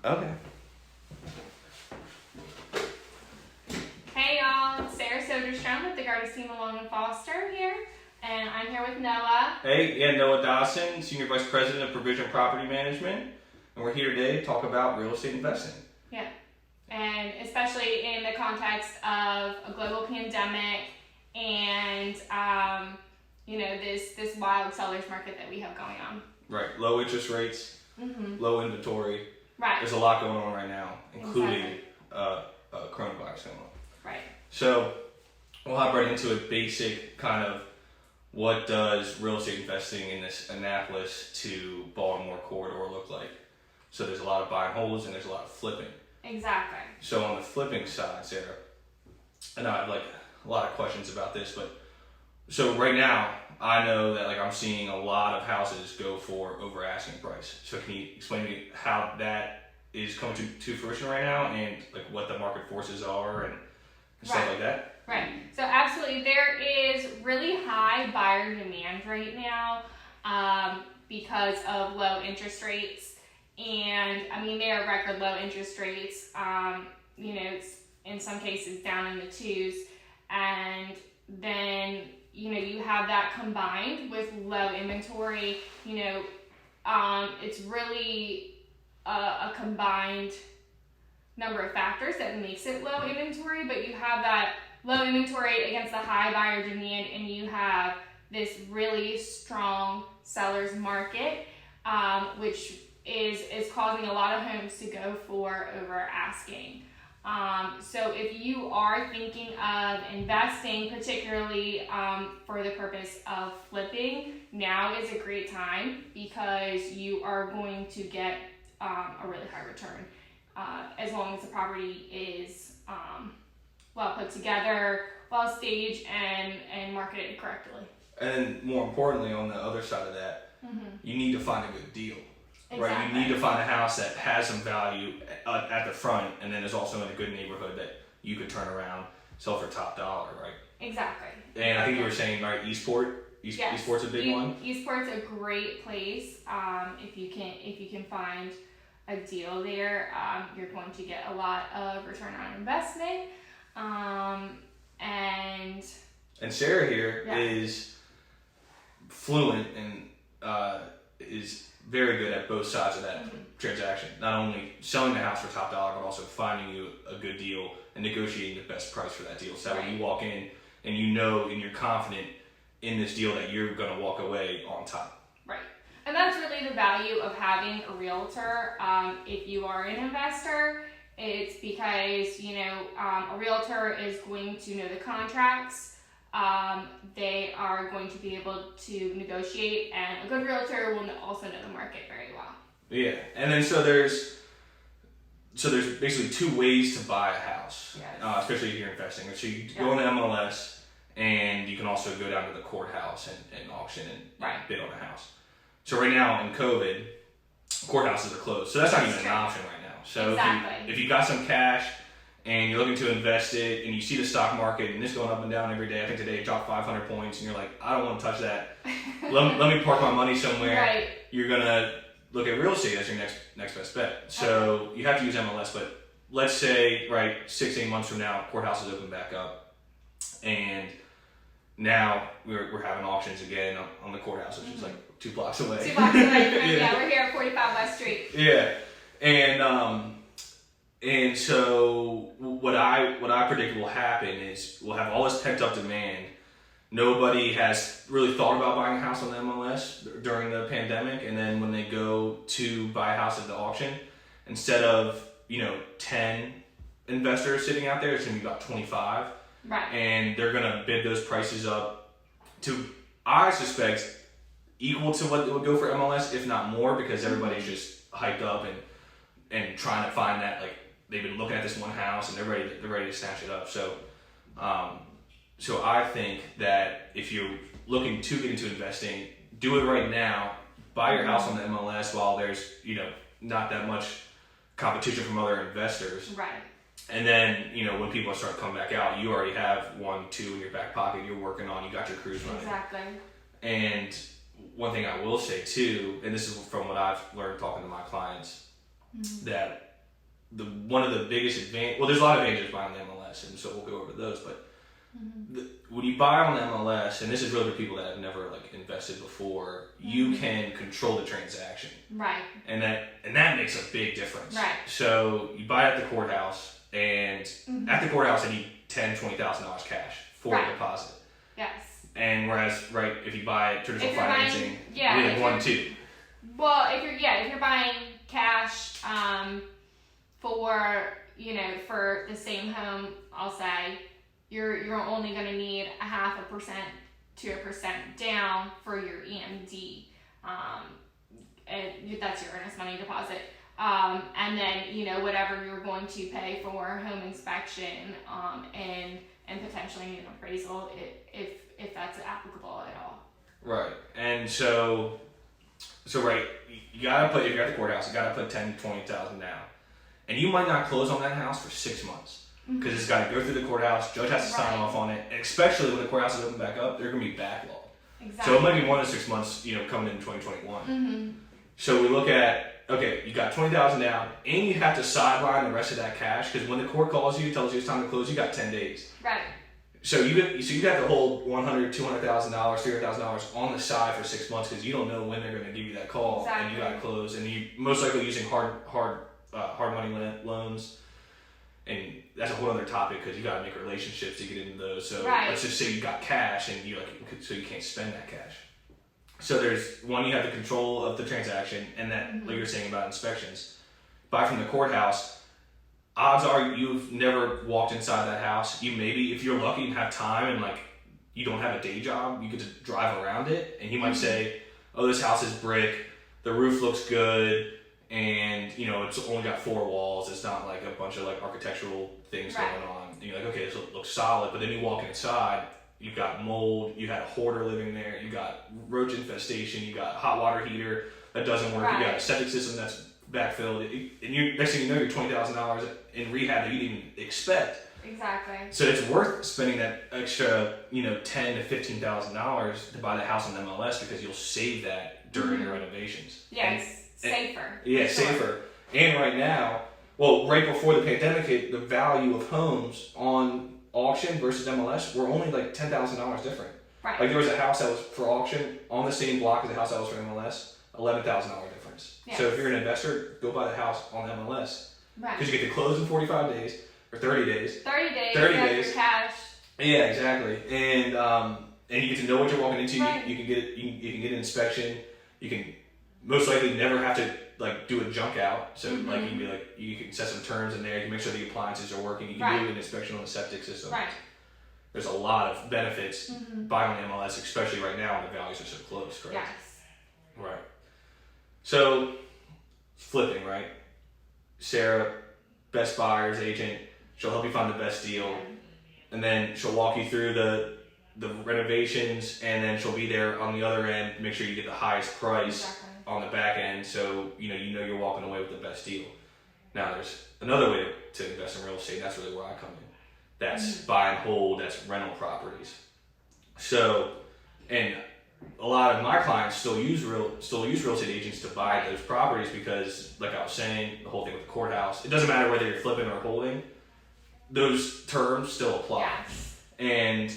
Okay. Hey y'all, it's Sarah Soderstrom with the Garden Team Malone and Foster here, and I'm here with Noah. Hey, yeah, Noah Dodson, Senior Vice President of Provision Property Management, and we're here today to talk about real estate investing. Yeah, and especially in the context of a global pandemic and this wild seller's market that we have going on. Right, low interest rates, low inventory. Right. There's a lot going on right now, including Exactly. coronavirus going on. Right. So we'll hop right into it. Basic kind of what does real estate investing in this Annapolis to Baltimore corridor look like? So there's a lot of buy and holds and there's a lot of flipping. Exactly. So on the flipping side, Sarah, and I have like a lot of questions about this, but so right now I know that like I'm seeing a lot of houses go for over asking price. So can you explain to me how that is coming to fruition right now and like what the market forces are and stuff like that? Right. So absolutely, there is really high buyer demand right now because of low interest rates. And I mean, they are record low interest rates. It's in some cases down in the twos. And then, you have that combined with low inventory. It's really a combined number of factors that makes it low inventory, but you have that low inventory against the high buyer demand, and you have this really strong seller's market, which is causing a lot of homes to go for over asking. So if you are thinking of investing, particularly for the purpose of flipping, now is a great time because you are going to get a really high return as long as the property is well put together, well staged, and marketed correctly. And more importantly, on the other side of that, you need to find a good deal. Exactly. Right, you need to find a house that has some value at the front, and then is also in a good neighborhood that you could turn around, sell for top dollar, right? Exactly. And I think you were saying, right, Eastport. Yes. Eastport's a big one. Eastport's a great place. If you can find a deal there, you're going to get a lot of return on investment. And Sarah here is fluent and is very good at both sides of that transaction. Not only selling the house for top dollar, but also finding you a good deal and negotiating the best price for that deal. So when you walk in and and you're confident in this deal that you're going to walk away on top. Right. And that's really the value of having a realtor. If you are an investor, it's because, a realtor is going to know the contracts. They are going to be able to negotiate, and a good realtor will also know the market very well. Yeah, and then so there's basically two ways to buy a house, especially if you're investing. So you go on the MLS, and you can also go down to the courthouse and auction and bid on a house. So right now in COVID, courthouses are closed, so that's not even an option right now. So if you got some cash and you're looking to invest it, and you see the stock market and it's going up and down every day. I think today it dropped 500 points, and you're like, I don't want to touch that. let me park my money somewhere. Right. You're gonna look at real estate as your next best bet. So you have to use MLS, but let's say 6-8 months from now, courthouses open back up, and now we're having auctions again on the courthouse, which is like 2 blocks away. 2 blocks away. We're here at 45 West Street. Yeah, and so what I predict will happen is we'll have all this pent up demand. Nobody has really thought about buying a house on the MLS during the pandemic, and then when they go to buy a house at the auction, instead of 10 investors sitting out there, it's gonna be about 25. Right. And they're gonna bid those prices up to, I suspect, equal to what it would go for MLS, if not more, because everybody's just hyped up and trying to find that, like, they've been looking at this one house and they're ready to snatch it up. So I think that if you're looking to get into investing, do it right now. Buy your house on the MLS while there's not that much competition from other investors. Right. And then, when people start coming back out, you already have 1, 2 in your back pocket you're working on, you got your crews running. Exactly. And one thing I will say too, and this is from what I've learned talking to my clients, that one of the biggest advantage. Well, there's a lot of advantages buying the MLS, and so we'll go over those. But when you buy on the MLS, and this is really for people that have never like invested before, you can control the transaction, right? And that makes a big difference, right? So you buy at the courthouse, and at the courthouse, they need $10,000-$20,000 cash for a deposit. Yes. And whereas, if you buy traditional financing, you need 1-2. Well, if you're buying cash, for the same home, I'll say you're only going to need 0.5% to 1% down for your EMD. And that's your earnest money deposit. And then, whatever you're going to pay for home inspection, and potentially an appraisal if that's applicable at all. Right. And so you gotta put, if you're at the courthouse, you gotta put $10,000-$20,000 down. And you might not close on that house for 6 months. Because it's got to go through the courthouse, judge has to sign off on it, and especially when the courthouse is open back up, they're going to be backlogged. Exactly. So it might be 1 to 6 months, coming in 2021. So we look at, okay, you got $20,000 down, and you have to sideline the rest of that cash, because when the court calls you, tells you it's time to close, you got 10 days. Right. So you have to hold $100,000, $200,000, $300,000 on the side for 6 months, because you don't know when they're going to give you that call, and you got to close, and you most likely using hard money loans. And that's a whole other topic because you got to make relationships to get into those. So let's just say you got cash and so you can't spend that cash. So there's one, you have the control of the transaction, and that like you're saying about inspections. Buy from the courthouse. Odds are you've never walked inside that house. You maybe, if you're lucky and have time and like you don't have a day job, you get to drive around it, and you might say, "Oh, this house is brick. The roof looks good." And it's only got 4 walls. It's not like a bunch of like architectural things going on. And you're like, okay, this looks solid. But then you walk inside, you've got mold. You had a hoarder living there. You got roach infestation. You got a hot water heater that doesn't work. You got a septic system that's backfilled. And next thing you know, you're $20,000 in rehab that you didn't even expect. Exactly. So it's worth spending that extra, $10,000 to $15,000 to buy the house on MLS because you'll save that during the renovations. Yes. Safer. Safer. And right now, right before the pandemic hit, the value of homes on auction versus MLS were only like $10,000 different. Right. Like there was a house that was for auction on the same block as the house that was for MLS, $11,000 difference. Yes. So if you're an investor, go buy the house on MLS. Right. Because you get to close in 45 days or 30 days. 30 days. Your cash. Yeah, exactly. And you get to know what you're walking into. Right. You can get an inspection. You can most likely never have to like do a junk out. So like you can set some terms in there. You can make sure the appliances are working. You can do an inspection on the septic system. Right. There's a lot of benefits buying on the MLS, especially right now when the values are so close, correct? Yes. Right. So flipping, right? Sarah, best buyer's agent. She'll help you find the best deal, and then she'll walk you through the renovations, and then she'll be there on the other end, make sure you get the highest price on the back end, so you're walking away with the best deal. Now there's another way to invest in real estate, and that's really where I come in. That's buy and hold, that's rental properties. So, and a lot of my clients still use real estate agents to buy those properties because, like I was saying, the whole thing with the courthouse, it doesn't matter whether you're flipping or holding, those terms still apply. Yes. And